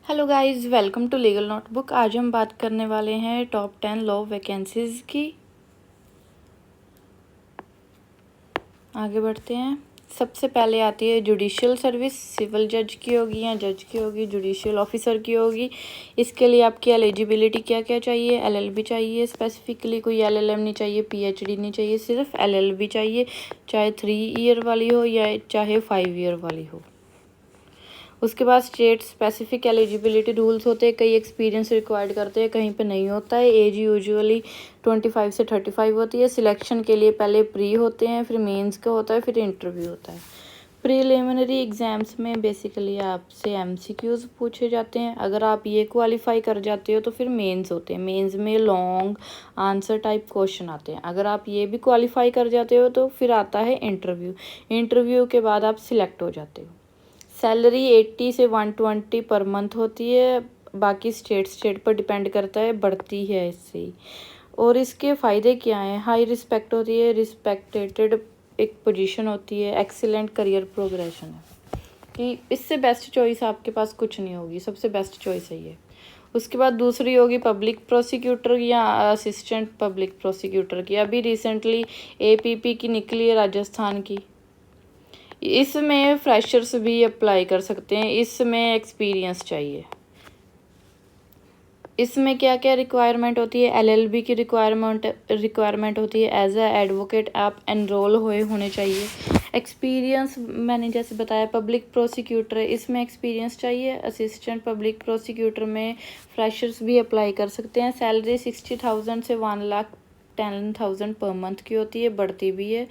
Hello guys, welcome to Legal Notebook. आज हम बात करने वाले हैं टॉप 10 लॉ वैकेंसीज की। आगे बढ़ते हैं। सबसे पहले आती है जुडिशियल सर्विस। सिविल जज की होगी या जज की होगी, जुडिशियल ऑफिसर की होगी। इसके लिए आपकी एलिजिबिलिटी क्या क्या चाहिए? एलएलबी चाहिए, स्पेसिफिकली कोई एलएलएम नहीं चाहिए, पीएचडी नहीं चाहिए, सिर्फ एलएलबी चाहिए। चाहे 3 ईयर वाली हो या चाहे 5 ईयर वाली हो। उसके बाद स्टेट स्पेसिफिक एलिजिबिलिटी रूल्स होते हैं। कई एक्सपीरियंस रिक्वायर्ड करते हैं, कहीं पे नहीं होता है। एज यूजुअली 25 से 35 होती है। सिलेक्शन के लिए पहले प्री होते हैं, फिर मेंस का होता है, फिर इंटरव्यू होता है। प्रीलिमिनरी एग्जाम्स में बेसिकली आपसे एमसीक्यूज पूछे जाते हैं। अगर आप ये क्वालिफाई कर जाते हो तो फिर मेंस होते हैं। मेंस में लॉन्ग आंसर टाइप क्वेश्चन आते हैं। अगर आप ये भी क्वालिफाई कर जाते हो तो फिर आता है इंटरव्यू। इंटरव्यू के बाद आप सिलेक्ट हो जाते हो। सैलरी 80 से 120 पर मंथ होती है। बाकी स्टेट पर डिपेंड करता है, बढ़ती है इससे ही। और इसके फ़ायदे क्या हैं? हाई रिस्पेक्ट होती है, रिस्पेक्टेड एक पोजीशन होती है, एक्सीलेंट करियर प्रोग्रेशन है कि इससे बेस्ट चॉइस आपके पास कुछ नहीं होगी, सबसे बेस्ट चॉइस है ये। उसके बाद दूसरी होगी पब्लिक प्रोसिक्यूटर या असिस्टेंट पब्लिक प्रोसिक्यूटर की। अभी रिसेंटली एपीपी की निकली है राजस्थान की। इसमें फ्रेशर्स भी अप्लाई कर सकते हैं। इसमें एक्सपीरियंस चाहिए। इसमें क्या क्या रिक्वायरमेंट होती है? एलएलबी की रिक्वायरमेंट होती है। एज अ एडवोकेट आप एनरोल होने चाहिए। एक्सपीरियंस मैंने जैसे बताया, पब्लिक प्रोसिक्यूटर है, इसमें एक्सपीरियंस चाहिए। असिस्टेंट पब्लिक प्रोसिक्यूटर में फ्रेशर्स भी अप्लाई कर सकते हैं। सैलरी 60,000 से 1,10,000 पर मंथ की होती है, बढ़ती भी है।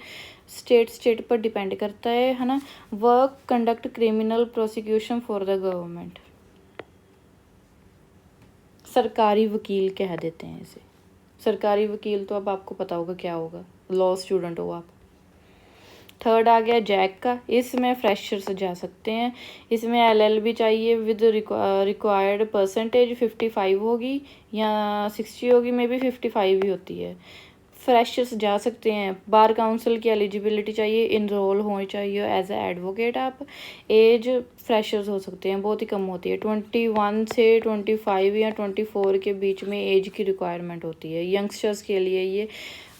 स्टेट पर डिपेंड करता है ना। Work conduct criminal prosecution for the government. सरकारी वकील कह देते हैं इसे। सरकारी वकील तो अब आपको पता होगा क्या होगा, लॉ स्टूडेंट हो आप। थर्ड आ गया जैक का। इसमें फ्रेशर्स जा सकते हैं। इसमें एलएलबी चाहिए विद रिक्वायर्ड परसेंटेज 55 होगी या 60 होगी, मे बी 55 ही होती है। फ्रेशर्स जा सकते हैं। बार काउंसिल की एलिजिबिलिटी चाहिए, इनरोल होनी चाहिए एज ए एडवोकेट आप। एज फ्रेशर्स हो सकते हैं, बहुत ही कम होती है। 21 से 25 या 24 के बीच में एज की रिक्वायरमेंट होती है। यंगस्टर्स के लिए ये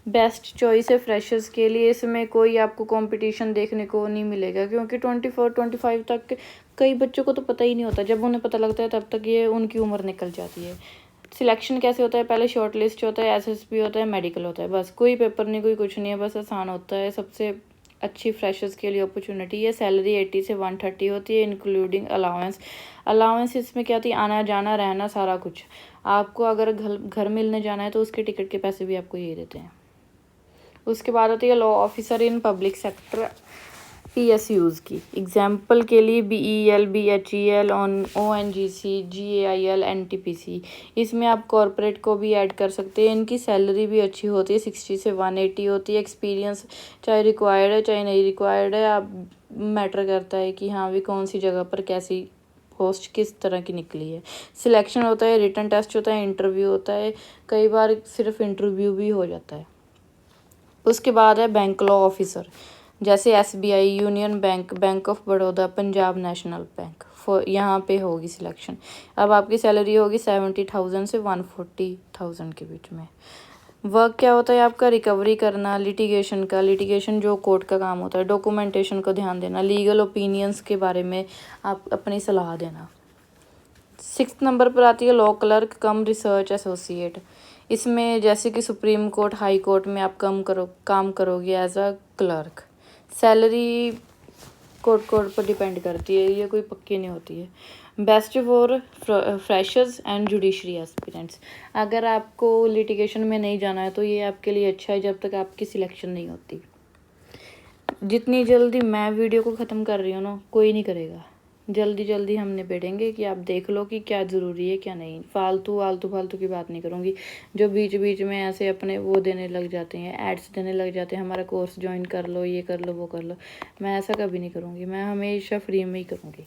बेस्ट चॉइस है फ्रेशर्स के लिए। इसमें कोई आपको कंपटीशन देखने को नहीं मिलेगा, क्योंकि 24-25 तक कई बच्चों को तो पता ही नहीं होता। जब उन्हें पता लगता है तब तक ये उनकी उम्र निकल जाती है। सिलेक्शन कैसे होता है? पहले शॉर्ट लिस्ट होता है, एसएसपी होता है, मेडिकल होता है, बस कोई पेपर नहीं, कोई कुछ नहीं है, बस आसान होता है। सबसे अच्छी फ्रेशर्स के लिए अपॉर्चुनिटी है। सैलरी 80 से 130 होती है, इंक्लूडिंग अलाउंस। अलाउंस इसमें क्या होती है? आना जाना रहना सारा कुछ। आपको अगर घर मिलने जाना है तो उसके टिकट के पैसे भी आपको ये देते हैं। उसके बाद होती है law officer in public sector PSUs की। एग्जाम्पल के लिए BEL, BHEL, ONGC, GAIL, NTPC। इसमें आप कॉरपोरेट को भी ऐड कर सकते हैं। इनकी सैलरी भी अच्छी होती है, 60 से 180 होती है। एक्सपीरियंस चाहे रिक्वायर्ड है चाहे नहीं रिक्वायर्ड है, आप मैटर करता है कि हाँ भी कौन सी जगह पर कैसी पोस्ट किस तरह की निकली है। सिलेक्शन होता है, रिटन टेस्ट होता है, इंटरव्यू होता है। कई बार सिर्फ इंटरव्यू भी हो जाता है। उसके बाद है बैंक लॉ ऑफिसर, जैसे SBI, union bank, bank of Baroda, Punjab national bank. यहाँ पे होगी सिलेक्शन। अब आपकी सैलरी होगी 70,000 से 140,000 के बीच में। वर्क क्या होता है आपका? रिकवरी करना लिटिगेशन का। लिटिगेशन जो कोर्ट का काम होता है। डॉक्यूमेंटेशन को ध्यान देना, लीगल ओपिनियंस के बारे में आप अपनी सलाह देना। 6 नंबर पर आती है लॉ क्लर्क कम रिसर्च एसोसिएट। इसमें जैसे कि सुप्रीम कोर्ट, हाई कोर्ट में आप काम करोगे as a clerk. Salary court पर डिपेंड करती है, ये कोई पक्की नहीं होती है। Best for freshers and judiciary aspirants. अगर आपको लिटिगेशन में नहीं जाना है तो ये आपके लिए अच्छा है, जब तक आपकी सिलेक्शन नहीं होती। जितनी जल्दी मैं वीडियो को ख़त्म कर रही हूँ ना, कोई नहीं करेगा। जल्दी जल्दी हम निबेड़ेंगे कि आप देख लो कि क्या ज़रूरी है क्या नहीं। फालतू की बात नहीं करूँगी। जो बीच बीच में ऐसे अपने वो देने लग जाते हैं, एड्स देने लग जाते हैं, हमारा कोर्स ज्वाइन कर लो, ये कर लो, वो कर लो, मैं ऐसा कभी नहीं करूँगी। मैं हमेशा फ्री में ही करूँगी।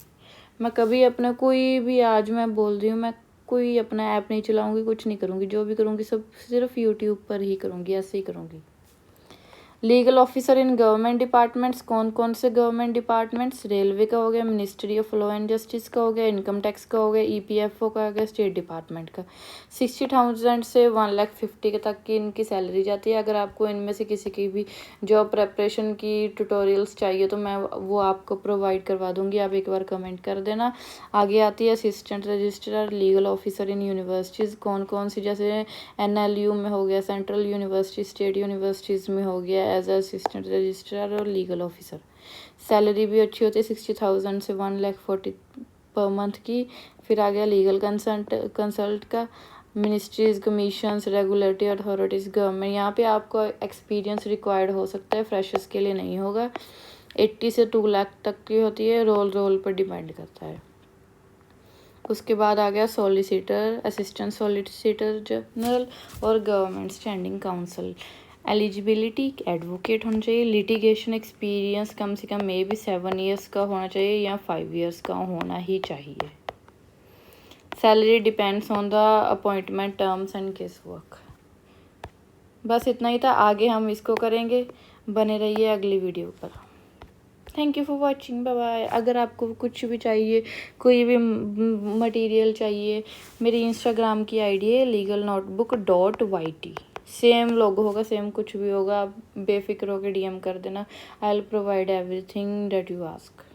मैं कभी अपना कोई भी, आज मैं बोल रही हूँ, मैं कोई अपना ऐप नहीं चलाऊँगी, कुछ नहीं करूँगी। जो भी करूँगी सब सिर्फ यूट्यूब पर ही करूँगी, ऐसे ही करूँगी। Legal officer in government departments, कौन कौन से गवर्नमेंट डिपार्टमेंट्स, रेलवे का हो गया, ministry of law and justice का हो गया, इनकम टैक्स का हो गया, ईपीएफओ का हो गया, स्टेट डिपार्टमेंट का। 60,000 से 1,50,000 तक की इनकी सैलरी जाती है। अगर आपको इनमें से किसी की भी जॉब प्रेपरेशन की ट्यूटोरियल्स चाहिए तो मैं वो आपको प्रोवाइड करवा दूंगी, आप एक बार कमेंट कर देना। आगे आती है assistant registrar legal officer in universities, कौन कौन सी, जैसे एनएलयू में हो गया, सेंट्रल यूनिवर्सिटी, स्टेट यूनिवर्सिटीज़ में हो गया एज असिस्टेंट रजिस्ट्रार और लीगल ऑफिसर। सैलरी भी अच्छी होती है 60,000 से 1,40,000 पर मंथ की। फिर आ गया लीगल कंसल्ट का, ministries, commissions, regulatory authorities, government. यहाँ पे आपको एक्सपीरियंस रिक्वायर्ड हो सकता है, फ्रेशर्स के लिए नहीं होगा। 80 से 2 लाख तक की होती है, रोल पर डिपेंड करता है। उसके बाद आ गया सॉलिसिटर, असिस्टेंट सॉलिसिटर जनरल और government standing council. Eligibility advocate होना चाहिए। लिटिगेशन एक्सपीरियंस कम से कम मे बी 7 ईयर्स का होना चाहिए या 5 ईयर्स का होना ही चाहिए। Salary depends on the appointment terms and case work. बस इतना ही था, आगे हम इसको करेंगे। बने रहिए अगली वीडियो पर। Thank you for watching, bye bye. अगर आपको कुछ भी चाहिए, कोई भी मटेरियल चाहिए, मेरी इंस्टाग्राम की आईडी है legalnotebook.yt। सेम लोगो होगा, सेम कुछ भी होगा, आप बेफिक्र होकर डीएम कर देना। I will provide everything that you ask.